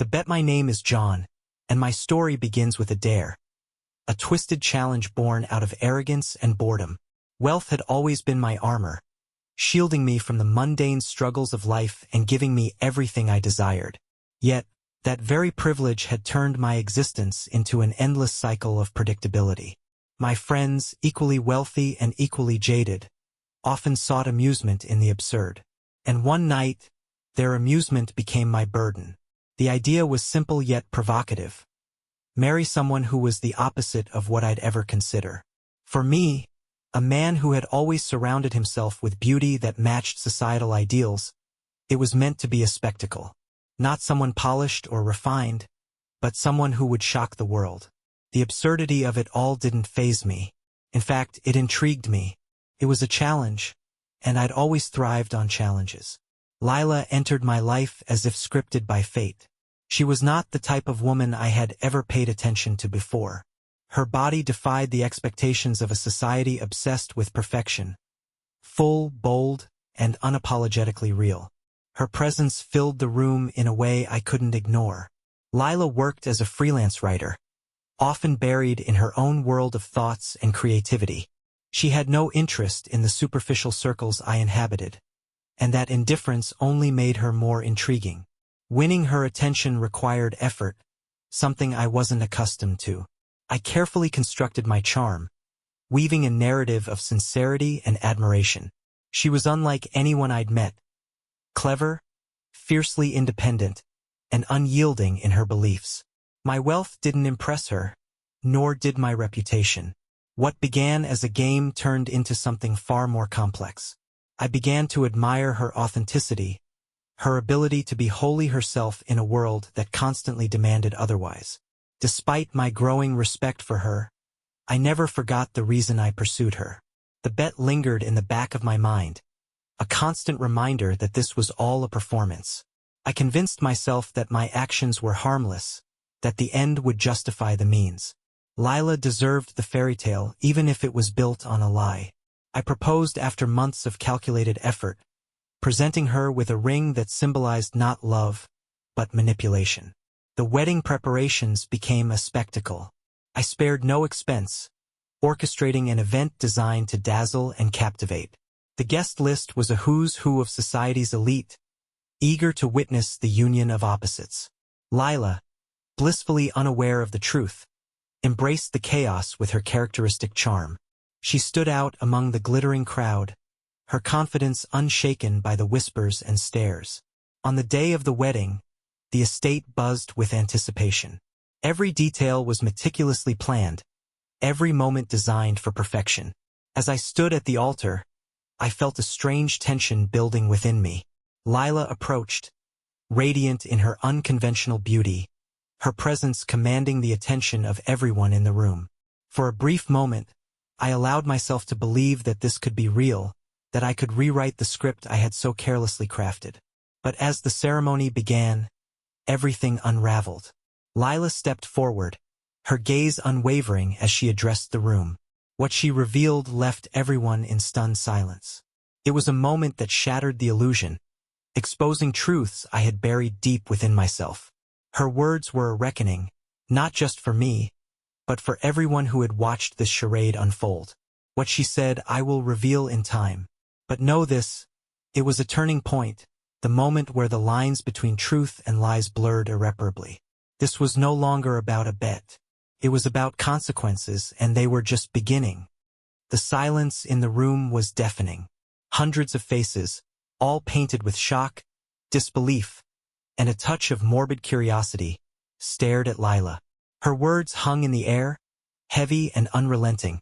Bet my name is John, and my story begins with a dare. A twisted challenge born out of arrogance and boredom. Wealth had always been my armor, shielding me from the mundane struggles of life and giving me everything I desired. Yet, that very privilege had turned my existence into an endless cycle of predictability. My friends, equally wealthy and equally jaded, often sought amusement in the absurd. And one night, their amusement became my burden. The idea was simple yet provocative. Marry someone who was the opposite of what I'd ever consider. For me, a man who had always surrounded himself with beauty that matched societal ideals, it was meant to be a spectacle. Not someone polished or refined, but someone who would shock the world. The absurdity of it all didn't faze me. In fact, it intrigued me. It was a challenge, and I'd always thrived on challenges. Lila entered my life as if scripted by fate. She was not the type of woman I had ever paid attention to before. Her body defied the expectations of a society obsessed with perfection. Full, bold, and unapologetically real. Her presence filled the room in a way I couldn't ignore. Lila worked as a freelance writer, often buried in her own world of thoughts and creativity. She had no interest in the superficial circles I inhabited, and that indifference only made her more intriguing. Winning her attention required effort, something I wasn't accustomed to. I carefully constructed my charm, weaving a narrative of sincerity and admiration. She was unlike anyone I'd met. Clever, fiercely independent, and unyielding in her beliefs. My wealth didn't impress her, nor did my reputation. What began as a game turned into something far more complex. I began to admire her authenticity, her ability to be wholly herself in a world that constantly demanded otherwise. Despite my growing respect for her, I never forgot the reason I pursued her. The bet lingered in the back of my mind, a constant reminder that this was all a performance. I convinced myself that my actions were harmless, that the end would justify the means. Lila deserved the fairy tale even if it was built on a lie. I proposed after months of calculated effort, presenting her with a ring that symbolized not love, but manipulation. The wedding preparations became a spectacle. I spared no expense, orchestrating an event designed to dazzle and captivate. The guest list was a who's who of society's elite, eager to witness the union of opposites. Lila, blissfully unaware of the truth, embraced the chaos with her characteristic charm. She stood out among the glittering crowd, her confidence unshaken by the whispers and stares. On the day of the wedding, the estate buzzed with anticipation. Every detail was meticulously planned, every moment designed for perfection. As I stood at the altar, I felt a strange tension building within me. Lila approached, radiant in her unconventional beauty, her presence commanding the attention of everyone in the room. For a brief moment, I allowed myself to believe that this could be real, that I could rewrite the script I had so carelessly crafted. But as the ceremony began, everything unraveled. Lila stepped forward, her gaze unwavering as she addressed the room. What she revealed left everyone in stunned silence. It was a moment that shattered the illusion, exposing truths I had buried deep within myself. Her words were a reckoning, not just for me, but for everyone who had watched this charade unfold. What she said I will reveal in time. But know this, it was a turning point, the moment where the lines between truth and lies blurred irreparably. This was no longer about a bet. It was about consequences, and they were just beginning. The silence in the room was deafening. Hundreds of faces, all painted with shock, disbelief, and a touch of morbid curiosity, stared at Lila. Her words hung in the air, heavy and unrelenting,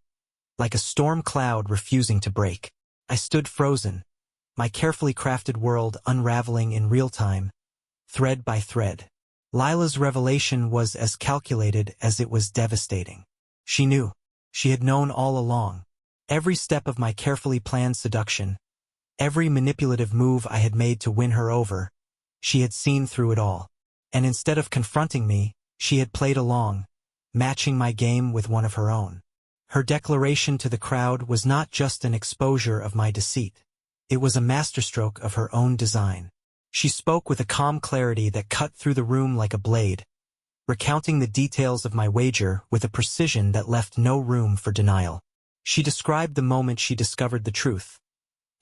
like a storm cloud refusing to break. I stood frozen, my carefully crafted world unraveling in real time, thread by thread. Lila's revelation was as calculated as it was devastating. She knew. She had known all along. Every step of my carefully planned seduction, every manipulative move I had made to win her over, she had seen through it all. And instead of confronting me, she had played along, matching my game with one of her own. Her declaration to the crowd was not just an exposure of my deceit. It was a masterstroke of her own design. She spoke with a calm clarity that cut through the room like a blade, recounting the details of my wager with a precision that left no room for denial. She described the moment she discovered the truth,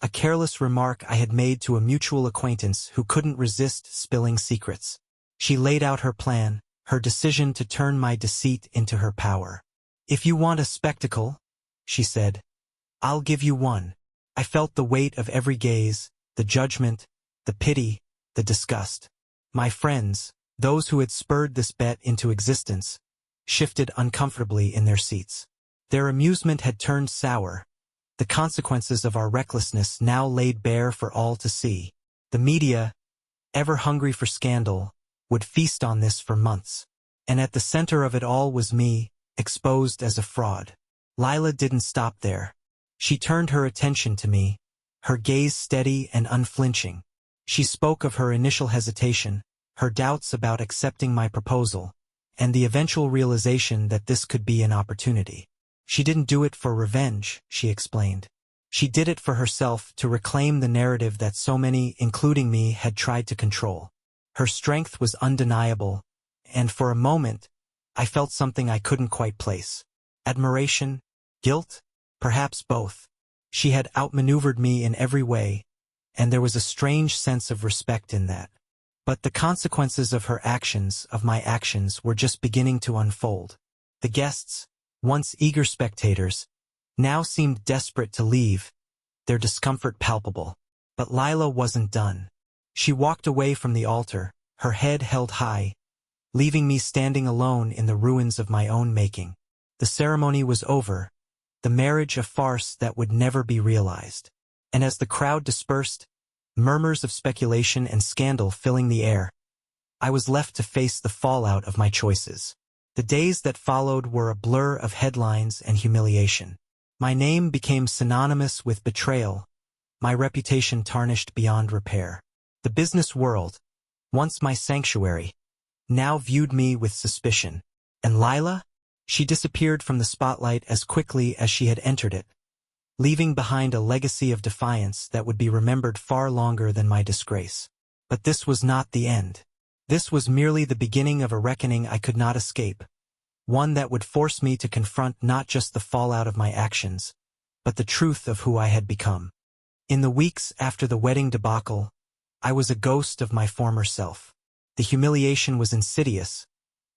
a careless remark I had made to a mutual acquaintance who couldn't resist spilling secrets. She laid out her plan, her decision to turn my deceit into her power. "If you want a spectacle," she said, "I'll give you one." I felt the weight of every gaze, the judgment, the pity, the disgust. My friends, those who had spurred this bet into existence, shifted uncomfortably in their seats. Their amusement had turned sour, the consequences of our recklessness now laid bare for all to see. The media, ever hungry for scandal, would feast on this for months. And at the center of it all was me, exposed as a fraud. Lila didn't stop there. She turned her attention to me, her gaze steady and unflinching. She spoke of her initial hesitation, her doubts about accepting my proposal, and the eventual realization that this could be an opportunity. She didn't do it for revenge, she explained. She did it for herself, to reclaim the narrative that so many, including me, had tried to control. Her strength was undeniable, and for a moment, I felt something I couldn't quite place. Admiration? Guilt? Perhaps both. She had outmaneuvered me in every way, and there was a strange sense of respect in that. But the consequences of her actions, of my actions, were just beginning to unfold. The guests, once eager spectators, now seemed desperate to leave, their discomfort palpable. But Lila wasn't done. She walked away from the altar, her head held high, leaving me standing alone in the ruins of my own making. The ceremony was over, the marriage a farce that would never be realized. And as the crowd dispersed, murmurs of speculation and scandal filling the air, I was left to face the fallout of my choices. The days that followed were a blur of headlines and humiliation. My name became synonymous with betrayal, my reputation tarnished beyond repair. The business world, once my sanctuary, now viewed me with suspicion. And Lila? She disappeared from the spotlight as quickly as she had entered it, leaving behind a legacy of defiance that would be remembered far longer than my disgrace. But this was not the end. This was merely the beginning of a reckoning I could not escape, one that would force me to confront not just the fallout of my actions, but the truth of who I had become. In the weeks after the wedding debacle, I was a ghost of my former self. The humiliation was insidious,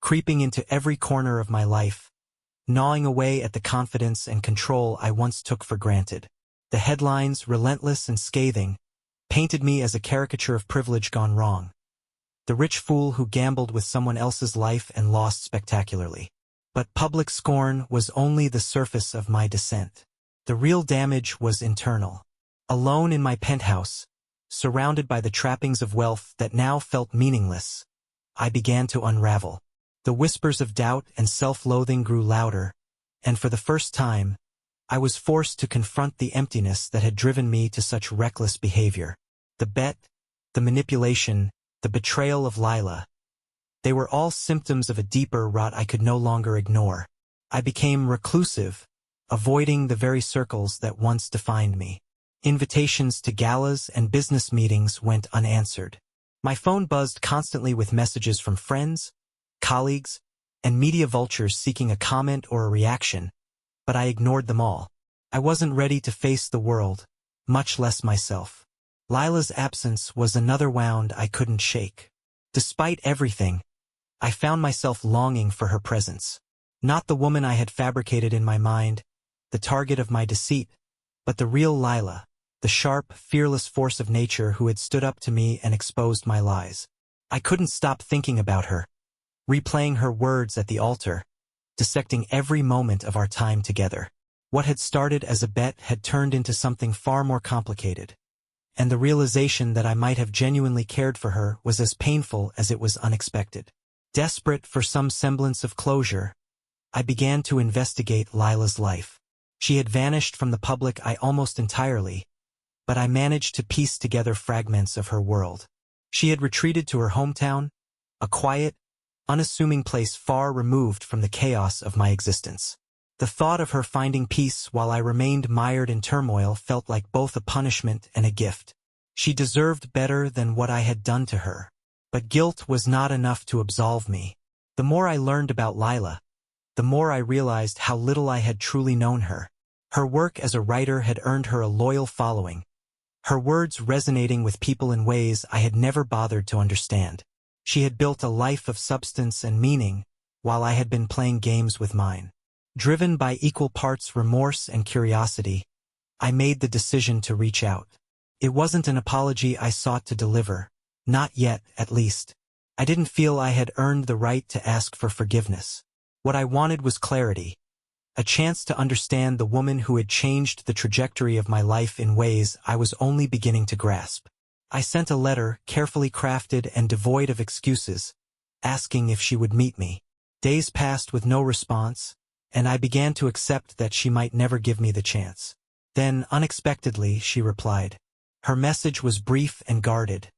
creeping into every corner of my life, gnawing away at the confidence and control I once took for granted. The headlines, relentless and scathing, painted me as a caricature of privilege gone wrong, the rich fool who gambled with someone else's life and lost spectacularly. But public scorn was only the surface of my descent. The real damage was internal. Alone in my penthouse, surrounded by the trappings of wealth that now felt meaningless, I began to unravel. The whispers of doubt and self-loathing grew louder, and for the first time, I was forced to confront the emptiness that had driven me to such reckless behavior. The bet, the manipulation, the betrayal of Lila, they were all symptoms of a deeper rot I could no longer ignore. I became reclusive, avoiding the very circles that once defined me. Invitations to galas and business meetings went unanswered. My phone buzzed constantly with messages from friends, colleagues, and media vultures seeking a comment or a reaction, but I ignored them all. I wasn't ready to face the world, much less myself. Lila's absence was another wound I couldn't shake. Despite everything, I found myself longing for her presence. Not the woman I had fabricated in my mind, the target of my deceit, but the real Lila, the sharp, fearless force of nature who had stood up to me and exposed my lies. I couldn't stop thinking about her, replaying her words at the altar, dissecting every moment of our time together. What had started as a bet had turned into something far more complicated, and the realization that I might have genuinely cared for her was as painful as it was unexpected. Desperate for some semblance of closure, I began to investigate Lila's life. She had vanished from the public eye almost entirely, but I managed to piece together fragments of her world. She had retreated to her hometown, a quiet, unassuming place far removed from the chaos of my existence. The thought of her finding peace while I remained mired in turmoil felt like both a punishment and a gift. She deserved better than what I had done to her. But guilt was not enough to absolve me. The more I learned about Lila, the more I realized how little I had truly known her. Her work as a writer had earned her a loyal following, her words resonating with people in ways I had never bothered to understand. She had built a life of substance and meaning, while I had been playing games with mine. Driven by equal parts remorse and curiosity, I made the decision to reach out. It wasn't an apology I sought to deliver. Not yet, at least. I didn't feel I had earned the right to ask for forgiveness. What I wanted was clarity, a chance to understand the woman who had changed the trajectory of my life in ways I was only beginning to grasp. I sent a letter, carefully crafted and devoid of excuses, asking if she would meet me. Days passed with no response, and I began to accept that she might never give me the chance. Then, unexpectedly, she replied. Her message was brief and guarded,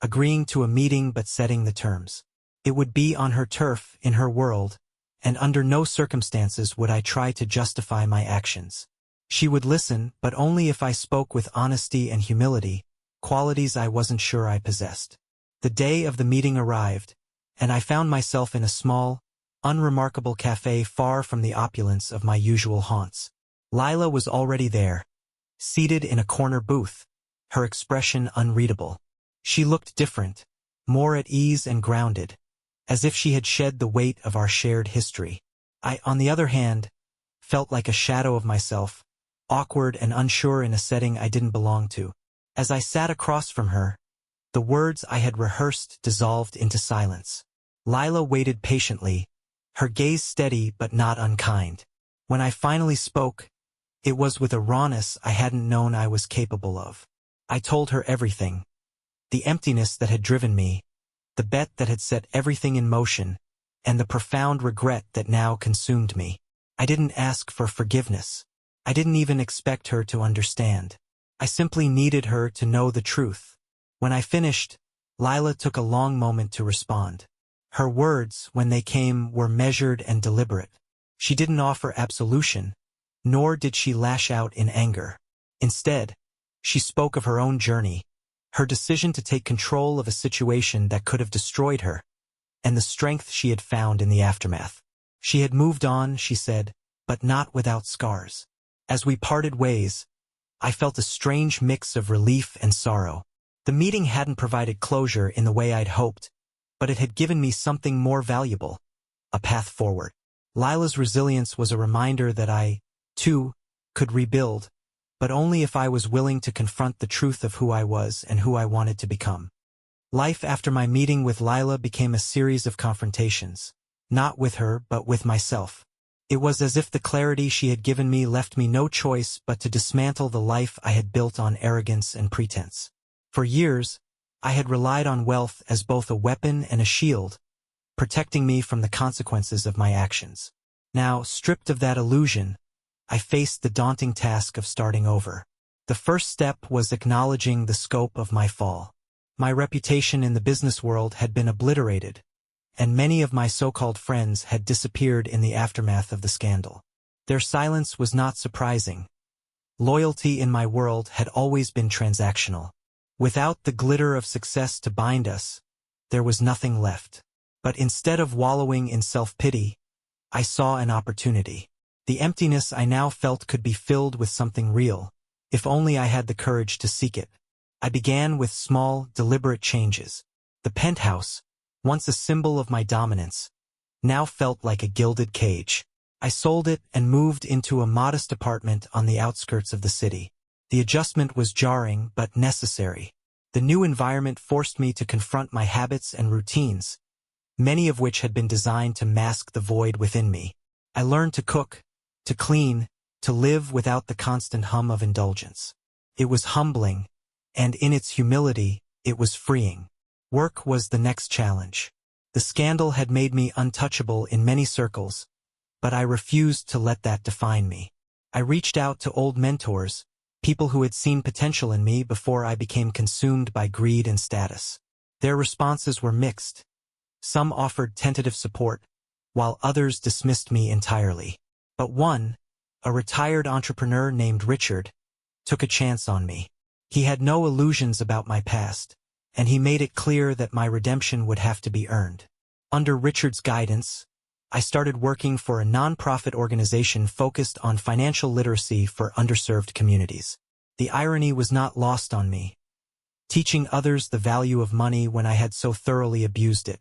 agreeing to a meeting but setting the terms. It would be on her turf, in her world, and under no circumstances would I try to justify my actions. She would listen, but only if I spoke with honesty and humility, qualities I wasn't sure I possessed. The day of the meeting arrived, and I found myself in a small, unremarkable cafe far from the opulence of my usual haunts. Lila was already there, seated in a corner booth, her expression unreadable. She looked different, more at ease and grounded, as if she had shed the weight of our shared history. I, on the other hand, felt like a shadow of myself, awkward and unsure in a setting I didn't belong to. As I sat across from her, the words I had rehearsed dissolved into silence. Lila waited patiently, her gaze steady but not unkind. When I finally spoke, it was with a rawness I hadn't known I was capable of. I told her everything. The emptiness that had driven me, the bet that had set everything in motion, and the profound regret that now consumed me. I didn't ask for forgiveness. I didn't even expect her to understand. I simply needed her to know the truth. When I finished, Lila took a long moment to respond. Her words, when they came, were measured and deliberate. She didn't offer absolution, nor did she lash out in anger. Instead, she spoke of her own journey, her decision to take control of a situation that could have destroyed her, and the strength she had found in the aftermath. She had moved on, she said, but not without scars. As we parted ways, I felt a strange mix of relief and sorrow. The meeting hadn't provided closure in the way I'd hoped, but it had given me something more valuable, a path forward. Lila's resilience was a reminder that I, too, could rebuild, but only if I was willing to confront the truth of who I was and who I wanted to become. Life after my meeting with Lila became a series of confrontations, not with her but with myself. It was as if the clarity she had given me left me no choice but to dismantle the life I had built on arrogance and pretense. For years, I had relied on wealth as both a weapon and a shield, protecting me from the consequences of my actions. Now, stripped of that illusion, I faced the daunting task of starting over. The first step was acknowledging the scope of my fall. My reputation in the business world had been obliterated, and many of my so-called friends had disappeared in the aftermath of the scandal. Their silence was not surprising. Loyalty in my world had always been transactional. Without the glitter of success to bind us, there was nothing left. But instead of wallowing in self-pity, I saw an opportunity. The emptiness I now felt could be filled with something real, if only I had the courage to seek it. I began with small, deliberate changes. The penthouse, once a symbol of my dominance, now felt like a gilded cage. I sold it and moved into a modest apartment on the outskirts of the city. The adjustment was jarring but necessary. The new environment forced me to confront my habits and routines, many of which had been designed to mask the void within me. I learned to cook, to clean, to live without the constant hum of indulgence. It was humbling, and in its humility, it was freeing. Work was the next challenge. The scandal had made me untouchable in many circles, but I refused to let that define me. I reached out to old mentors, people who had seen potential in me before I became consumed by greed and status. Their responses were mixed. Some offered tentative support, while others dismissed me entirely. But one, a retired entrepreneur named Richard, took a chance on me. He had no illusions about my past, and he made it clear that my redemption would have to be earned. Under Richard's guidance, I started working for a nonprofit organization focused on financial literacy for underserved communities. The irony was not lost on me, teaching others the value of money when I had so thoroughly abused it.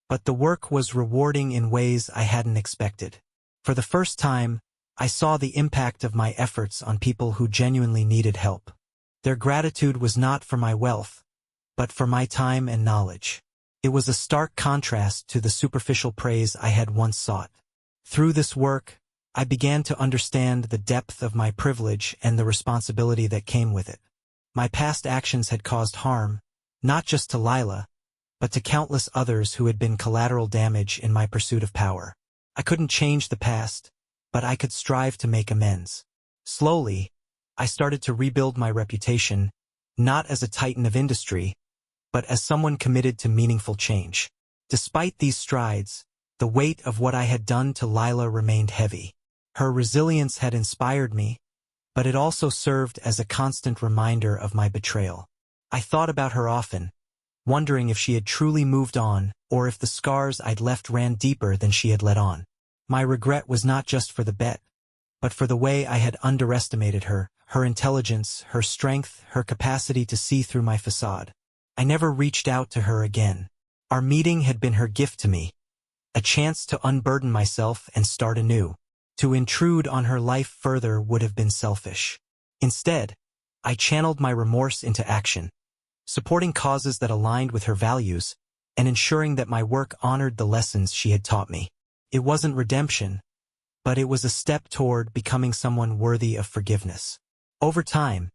But the work was rewarding in ways I hadn't expected. For the first time, I saw the impact of my efforts on people who genuinely needed help. Their gratitude was not for my wealth, but for my time and knowledge. It was a stark contrast to the superficial praise I had once sought. Through this work, I began to understand the depth of my privilege and the responsibility that came with it. My past actions had caused harm, not just to Lila, but to countless others who had been collateral damage in my pursuit of power. I couldn't change the past, but I could strive to make amends. Slowly, I started to rebuild my reputation, not as a titan of industry, but as someone committed to meaningful change. Despite these strides, the weight of what I had done to Lila remained heavy. Her resilience had inspired me, but it also served as a constant reminder of my betrayal. I thought about her often, wondering if she had truly moved on or if the scars I'd left ran deeper than she had let on. My regret was not just for the bet, but for the way I had underestimated her intelligence, her strength, her capacity to see through my facade. I never reached out to her again. Our meeting had been her gift to me, a chance to unburden myself and start anew. To intrude on her life further would have been selfish. Instead, I channeled my remorse into action, supporting causes that aligned with her values and ensuring that my work honored the lessons she had taught me. It wasn't redemption, but it was a step toward becoming someone worthy of forgiveness. Over time,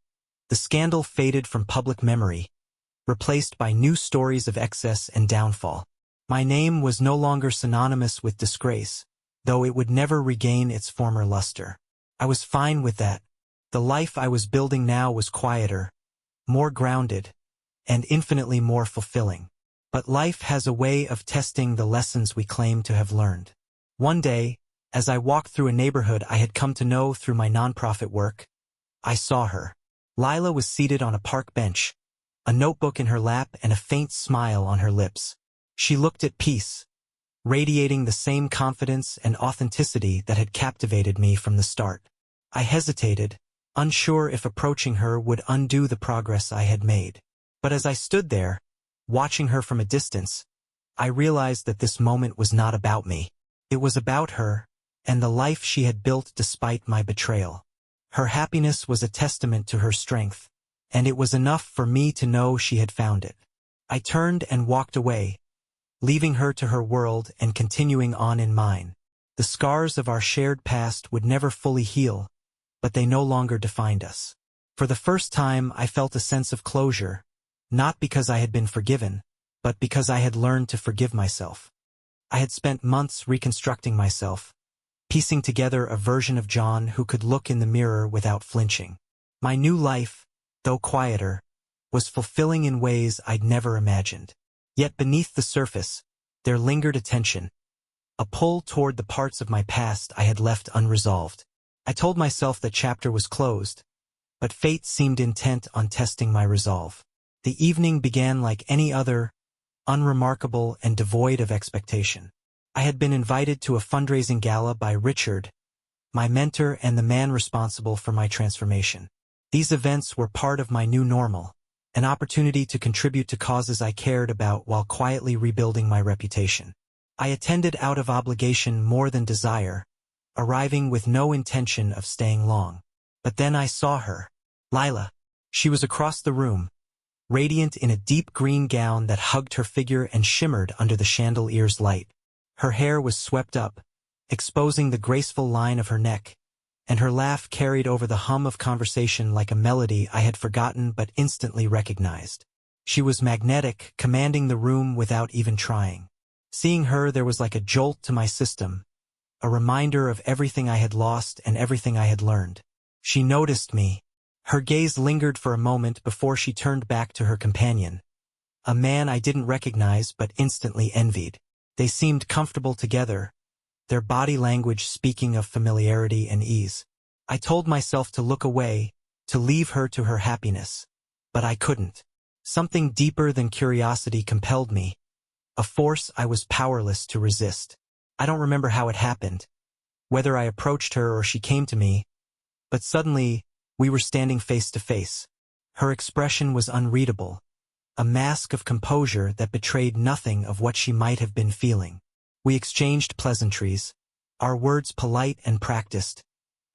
the scandal faded from public memory, replaced by new stories of excess and downfall. My name was no longer synonymous with disgrace, though it would never regain its former luster. I was fine with that. The life I was building now was quieter, more grounded, and infinitely more fulfilling. But life has a way of testing the lessons we claim to have learned. One day, as I walked through a neighborhood I had come to know through my nonprofit work, I saw her. Lila was seated on a park bench, a notebook in her lap and a faint smile on her lips. She looked at peace, radiating the same confidence and authenticity that had captivated me from the start. I hesitated, unsure if approaching her would undo the progress I had made. But as I stood there, watching her from a distance, I realized that this moment was not about me. It was about her, and the life she had built despite my betrayal. Her happiness was a testament to her strength, and it was enough for me to know she had found it. I turned and walked away, leaving her to her world and continuing on in mine. The scars of our shared past would never fully heal, but they no longer defined us. For the first time, I felt a sense of closure, not because I had been forgiven, but because I had learned to forgive myself. I had spent months reconstructing myself, piecing together a version of John who could look in the mirror without flinching. My new life, though quieter, was fulfilling in ways I'd never imagined. Yet beneath the surface, there lingered a tension, a pull toward the parts of my past I had left unresolved. I told myself that chapter was closed, but fate seemed intent on testing my resolve. The evening began like any other, unremarkable and devoid of expectation. I had been invited to a fundraising gala by Richard, my mentor and the man responsible for my transformation. These events were part of my new normal, an opportunity to contribute to causes I cared about while quietly rebuilding my reputation. I attended out of obligation more than desire, arriving with no intention of staying long. But then I saw her. Lila. She was across the room, radiant in a deep green gown that hugged her figure and shimmered under the chandelier's light. Her hair was swept up, exposing the graceful line of her neck, and her laugh carried over the hum of conversation like a melody I had forgotten but instantly recognized. She was magnetic, commanding the room without even trying. Seeing her, there was like a jolt to my system, a reminder of everything I had lost and everything I had learned. She noticed me. Her gaze lingered for a moment before she turned back to her companion, a man I didn't recognize but instantly envied. They seemed comfortable together, their body language speaking of familiarity and ease. I told myself to look away, to leave her to her happiness. but I couldn't. Something deeper than curiosity compelled me, a force I was powerless to resist. I don't remember how it happened, whether I approached her or she came to me, but suddenly we were standing face to face. Her expression was unreadable, a mask of composure that betrayed nothing of what she might have been feeling. We exchanged pleasantries, our words polite and practiced,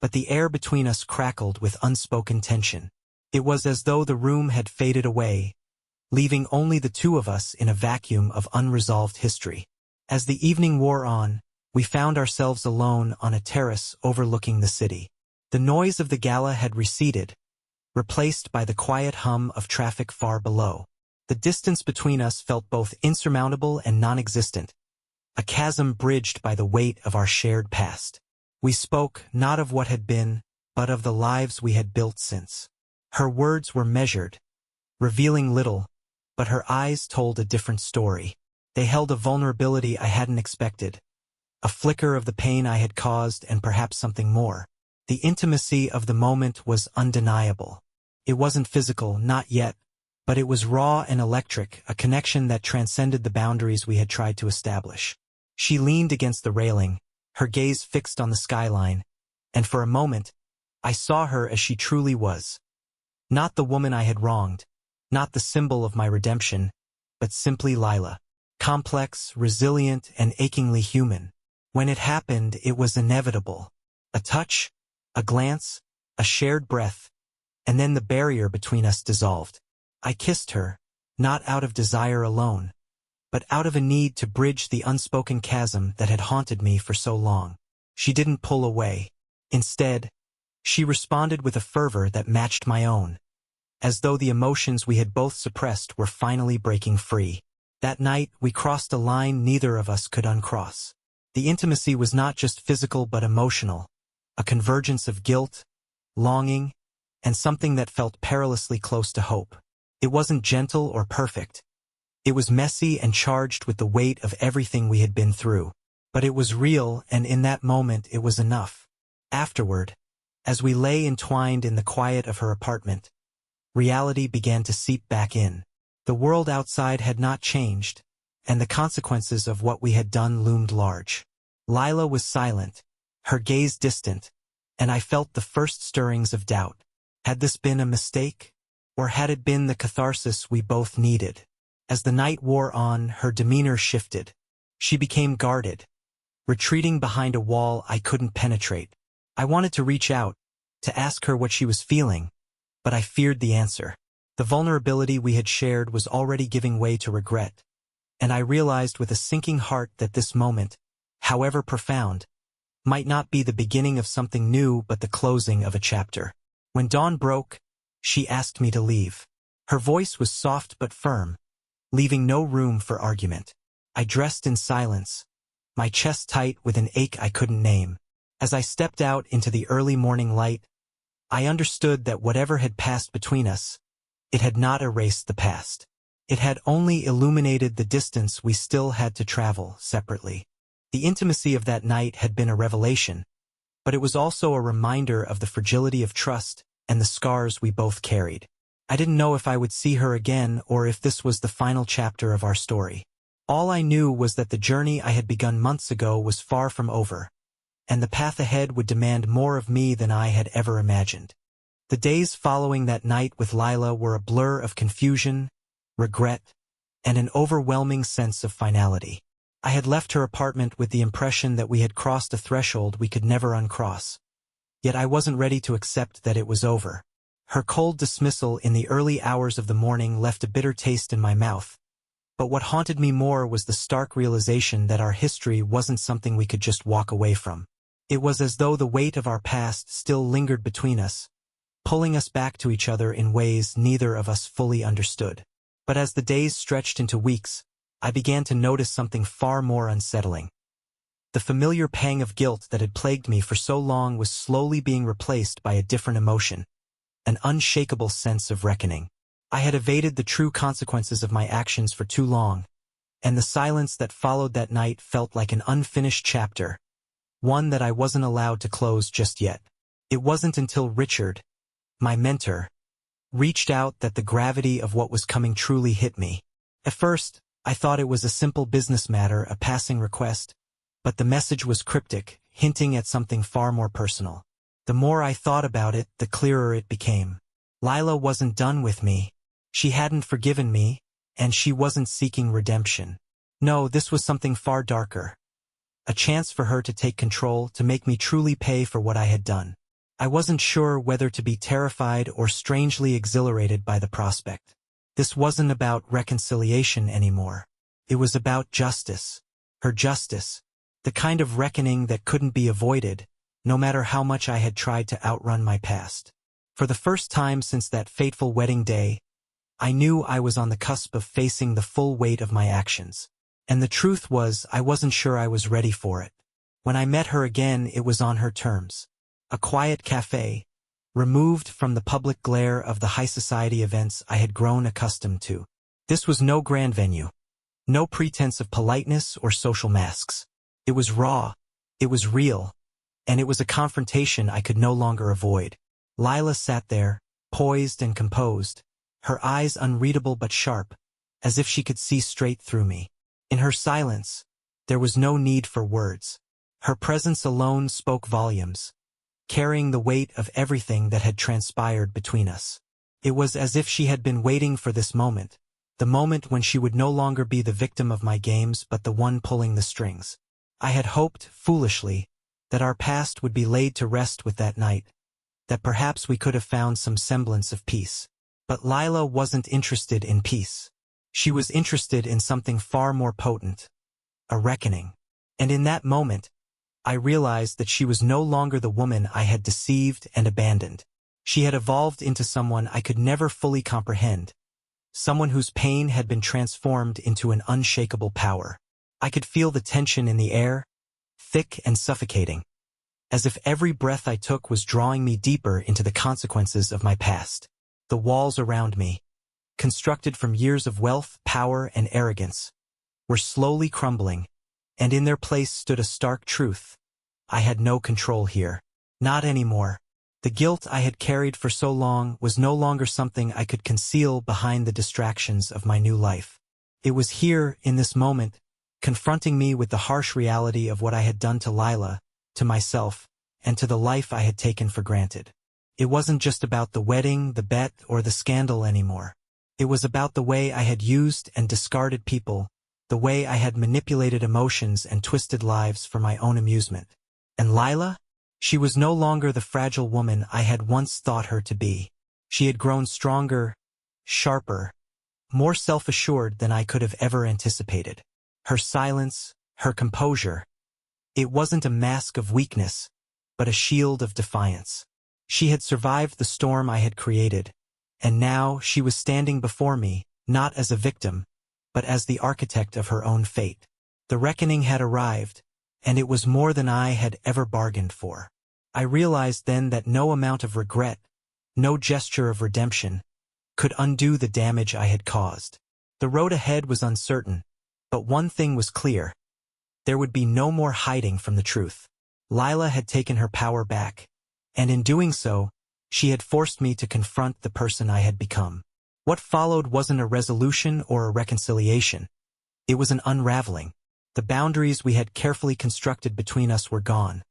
but the air between us crackled with unspoken tension. It was as though the room had faded away, leaving only the two of us in a vacuum of unresolved history. As the evening wore on, we found ourselves alone on a terrace overlooking the city. The noise of the gala had receded, replaced by the quiet hum of traffic far below. The distance between us felt both insurmountable and non-existent, a chasm bridged by the weight of our shared past. We spoke not of what had been, but of the lives we had built since. Her words were measured, revealing little, but her eyes told a different story. They held a vulnerability I hadn't expected, a flicker of the pain I had caused and perhaps something more. The intimacy of the moment was undeniable. It wasn't physical, not yet, but it was raw and electric, a connection that transcended the boundaries we had tried to establish. She leaned against the railing, her gaze fixed on the skyline, and for a moment, I saw her as she truly was. Not the woman I had wronged, not the symbol of my redemption, but simply Lila. Complex, resilient, and achingly human. When it happened, it was inevitable. A touch, a glance, a shared breath, and then the barrier between us dissolved. I kissed her, not out of desire alone, but out of a need to bridge the unspoken chasm that had haunted me for so long. She didn't pull away. Instead, she responded with a fervor that matched my own, as though the emotions we had both suppressed were finally breaking free. That night, we crossed a line neither of us could uncross. The intimacy was not just physical but emotional, a convergence of guilt, longing, and something that felt perilously close to hope. It wasn't gentle or perfect. It was messy and charged with the weight of everything we had been through. But it was real, and in that moment it was enough. Afterward, as we lay entwined in the quiet of her apartment, reality began to seep back in. The world outside had not changed, and the consequences of what we had done loomed large. Lila was silent, her gaze distant, and I felt the first stirrings of doubt. Had this been a mistake? Or had it been the catharsis we both needed? As the night wore on, her demeanor shifted. She became guarded, retreating behind a wall I couldn't penetrate. I wanted to reach out, to ask her what she was feeling, but I feared the answer. The vulnerability we had shared was already giving way to regret, and I realized with a sinking heart that this moment, however profound, might not be the beginning of something new but the closing of a chapter. When dawn broke, she asked me to leave. Her voice was soft but firm, leaving no room for argument. I dressed in silence, my chest tight with an ache I couldn't name. As I stepped out into the early morning light, I understood that whatever had passed between us, it had not erased the past. It had only illuminated the distance we still had to travel separately. The intimacy of that night had been a revelation, but it was also a reminder of the fragility of trust and the scars we both carried. I didn't know if I would see her again or if this was the final chapter of our story. All I knew was that the journey I had begun months ago was far from over, and the path ahead would demand more of me than I had ever imagined. The days following that night with Lila were a blur of confusion, regret, and an overwhelming sense of finality. I had left her apartment with the impression that we had crossed a threshold we could never uncross. Yet I wasn't ready to accept that it was over. Her cold dismissal in the early hours of the morning left a bitter taste in my mouth. But what haunted me more was the stark realization that our history wasn't something we could just walk away from. It was as though the weight of our past still lingered between us, pulling us back to each other in ways neither of us fully understood. But as the days stretched into weeks, I began to notice something far more unsettling. The familiar pang of guilt that had plagued me for so long was slowly being replaced by a different emotion, an unshakable sense of reckoning. I had evaded the true consequences of my actions for too long, and the silence that followed that night felt like an unfinished chapter, one that I wasn't allowed to close just yet. It wasn't until Richard, my mentor, reached out that the gravity of what was coming truly hit me. At first, I thought it was a simple business matter, a passing request, but the message was cryptic, hinting at something far more personal. The more I thought about it, the clearer it became. Lila wasn't done with me. She hadn't forgiven me, and she wasn't seeking redemption. No, this was something far darker. A chance for her to take control, to make me truly pay for what I had done. I wasn't sure whether to be terrified or strangely exhilarated by the prospect. This wasn't about reconciliation anymore. It was about justice. Her justice. The kind of reckoning that couldn't be avoided, no matter how much I had tried to outrun my past. For the first time since that fateful wedding day, I knew I was on the cusp of facing the full weight of my actions. And the truth was, I wasn't sure I was ready for it. When I met her again, it was on her terms. A quiet cafe, removed from the public glare of the high society events I had grown accustomed to. This was no grand venue. No pretense of politeness or social masks. It was raw. It was real. And it was a confrontation I could no longer avoid. Lila sat there, poised and composed, her eyes unreadable but sharp, as if she could see straight through me. In her silence, there was no need for words. Her presence alone spoke volumes, carrying the weight of everything that had transpired between us. It was as if she had been waiting for this moment, the moment when she would no longer be the victim of my games but the one pulling the strings. I had hoped, foolishly, that our past would be laid to rest with that night, that perhaps we could have found some semblance of peace. But Lila wasn't interested in peace. She was interested in something far more potent, a reckoning. And in that moment, I realized that she was no longer the woman I had deceived and abandoned. She had evolved into someone I could never fully comprehend, someone whose pain had been transformed into an unshakable power. I could feel the tension in the air, thick and suffocating, as if every breath I took was drawing me deeper into the consequences of my past. The walls around me, constructed from years of wealth, power, and arrogance, were slowly crumbling, and in their place stood a stark truth. I had no control here. Not anymore. The guilt I had carried for so long was no longer something I could conceal behind the distractions of my new life. It was here, in this moment, confronting me with the harsh reality of what I had done to Lila, to myself, and to the life I had taken for granted. It wasn't just about the wedding, the bet, or the scandal anymore. It was about the way I had used and discarded people, the way I had manipulated emotions and twisted lives for my own amusement. And Lila? She was no longer the fragile woman I had once thought her to be. She had grown stronger, sharper, more self-assured than I could have ever anticipated. Her silence, her composure. It wasn't a mask of weakness, but a shield of defiance. She had survived the storm I had created, and now she was standing before me, not as a victim, but as the architect of her own fate. The reckoning had arrived, and it was more than I had ever bargained for. I realized then that no amount of regret, no gesture of redemption, could undo the damage I had caused. The road ahead was uncertain, but one thing was clear. There would be no more hiding from the truth. Lila had taken her power back, and in doing so, she had forced me to confront the person I had become. What followed wasn't a resolution or a reconciliation. It was an unraveling. The boundaries we had carefully constructed between us were gone,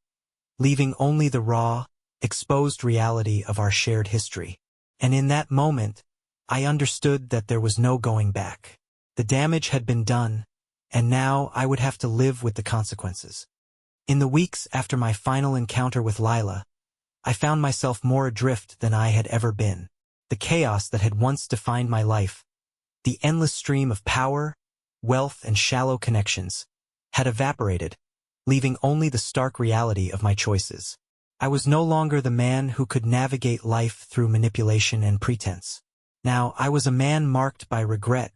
leaving only the raw, exposed reality of our shared history. And in that moment, I understood that there was no going back. The damage had been done, and now I would have to live with the consequences. In the weeks after my final encounter with Lila, I found myself more adrift than I had ever been. The chaos that had once defined my life, the endless stream of power, wealth, and shallow connections, had evaporated, leaving only the stark reality of my choices. I was no longer the man who could navigate life through manipulation and pretense. Now I was a man marked by regret,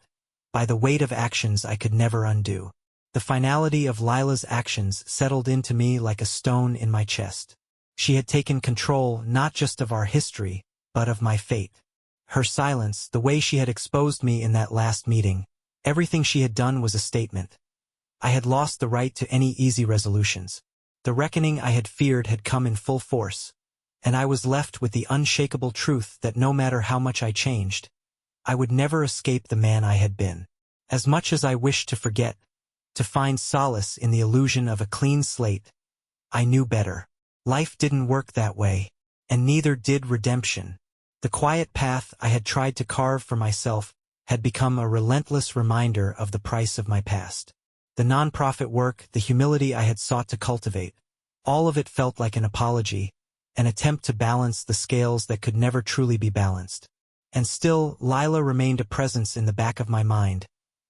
by the weight of actions I could never undo. The finality of Lila's actions settled into me like a stone in my chest. She had taken control not just of our history, but of my fate. Her silence, the way she had exposed me in that last meeting, everything she had done was a statement. I had lost the right to any easy resolutions. The reckoning I had feared had come in full force, and I was left with the unshakable truth that no matter how much I changed, I would never escape the man I had been. As much as I wished to forget, to find solace in the illusion of a clean slate, I knew better. Life didn't work that way, and neither did redemption. The quiet path I had tried to carve for myself had become a relentless reminder of the price of my past. The nonprofit work, the humility I had sought to cultivate, all of it felt like an apology, an attempt to balance the scales that could never truly be balanced. And still, Lila remained a presence in the back of my mind,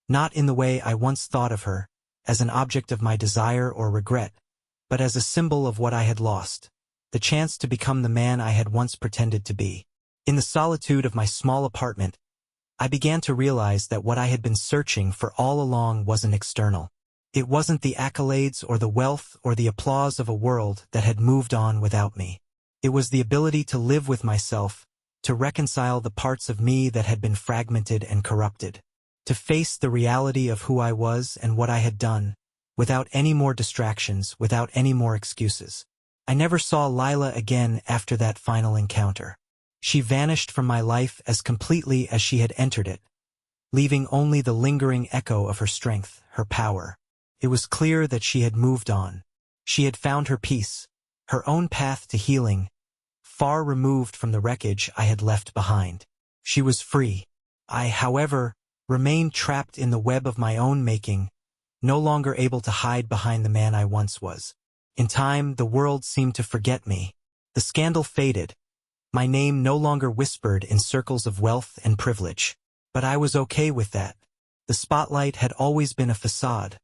not in the way I once thought of her, as an object of my desire or regret, but as a symbol of what I had lost, the chance to become the man I had once pretended to be. In the solitude of my small apartment, I began to realize that what I had been searching for all along wasn't external. It wasn't the accolades or the wealth or the applause of a world that had moved on without me. It was the ability to live with myself, to reconcile the parts of me that had been fragmented and corrupted, to face the reality of who I was and what I had done, without any more distractions, without any more excuses. I never saw Lila again after that final encounter. She vanished from my life as completely as she had entered it, leaving only the lingering echo of her strength, her power. It was clear that she had moved on. She had found her peace, her own path to healing, far removed from the wreckage I had left behind. She was free. I, however, remained trapped in the web of my own making, no longer able to hide behind the man I once was. In time, the world seemed to forget me. The scandal faded. My name no longer whispered in circles of wealth and privilege. But I was okay with that. The spotlight had always been a facade,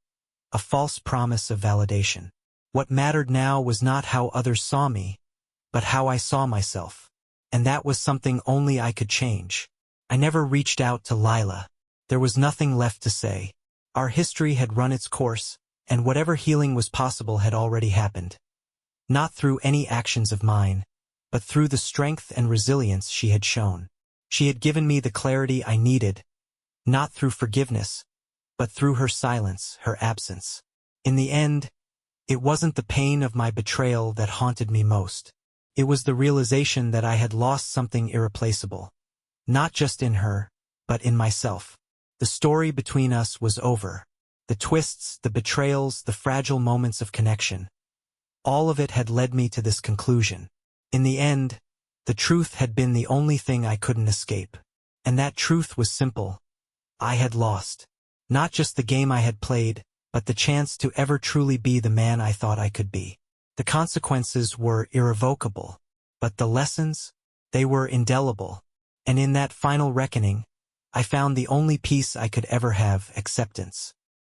a false promise of validation. What mattered now was not how others saw me, but how I saw myself. And that was something only I could change. I never reached out to Lila. There was nothing left to say. Our history had run its course, and whatever healing was possible had already happened. Not through any actions of mine, but through the strength and resilience she had shown. She had given me the clarity I needed, not through forgiveness, but through her silence, her absence. In the end, it wasn't the pain of my betrayal that haunted me most. It was the realization that I had lost something irreplaceable, not just in her, but in myself. The story between us was over. The twists, the betrayals, the fragile moments of connection. All of it had led me to this conclusion. In the end, the truth had been the only thing I couldn't escape. And that truth was simple. I had lost. Not just the game I had played, but the chance to ever truly be the man I thought I could be. The consequences were irrevocable, but the lessons, they were indelible. And in that final reckoning, I found the only peace I could ever have: acceptance.